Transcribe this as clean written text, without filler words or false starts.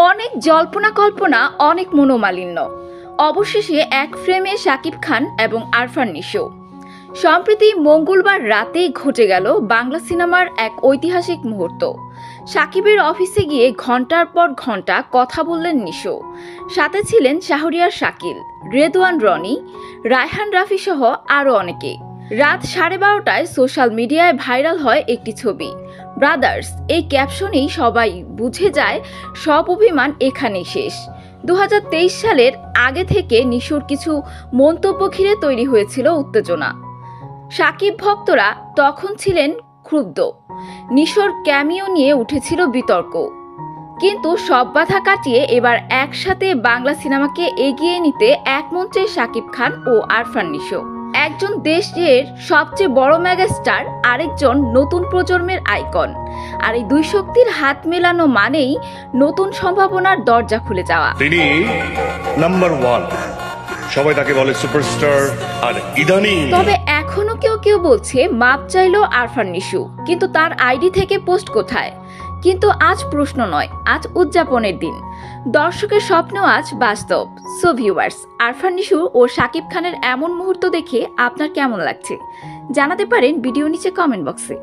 অনেক জল্পনা কল্পনা, অনেক মনোমালিন্য, অবশেষে এক ফ্রেমে শাকিব খান এবং আরফান নিশো। সম্প্রতি মঙ্গলবার রাতেই ঘটে গেল বাংলা সিনেমার এক ঐতিহাসিক মুহূর্ত। শাকিবের অফিসে গিয়ে ঘন্টার পর ঘন্টা কথা বললেন নিশো। সাথে ছিলেন শাহরিয়ার শাকিল, রেদওয়ান রনি, রায়হান রাফি সহ আরও অনেকে। রাত 12:30টায় সোশ্যাল মিডিয়ায় ভাইরাল হয় একটি ছবি, ব্রাদার্স। এই ক্যাপশনেই সবাই বুঝে যায় সব অভিমান এখানেই শেষ। 2023 সালের আগে থেকে নিশোর কিছু মন্তব্য ঘিরে তৈরি হয়েছিল উত্তেজনা। শাকিব ভক্তরা তখন ছিলেন ক্ষুব্ধ, নিশোর ক্যামিও নিয়ে উঠেছিল বিতর্ক। কিন্তু সব বাধা কাটিয়ে এবার একসাথে বাংলা সিনেমাকে এগিয়ে নিতে এক মঞ্চে শাকিব খান ও আরফান নিশো। একজন দেশের সবচেয়ে বড় মেগাস্টার, আরেকজন নতুন প্রজন্মের আইকন। আর এই দুই শক্তির হাত মেলানো মানেই নতুন সম্ভাবনার দরজা খুলে যাওয়া। তিনি নাম্বার 1, সবাই তাকে বলে সুপারস্টার। আর ইদানিং তবে এখনো কেউ বলছে মাপ চাইলো আরফান নিশো, কিন্তু তার আইডি থেকে পোস্ট কোথায়? কিন্তু আজ প্রশ্ন নয়, আজ উদযাপনের দিন। দর্শকের স্বপ্নেও আজ বাস্তব। সো ভিউয়ার্স, আরফান নিশো ও শাকিব খানের এমন মুহূর্ত দেখে আপনার কেমন লাগছে জানাতে পারেন ভিডিও নিচে কমেন্ট বক্সে।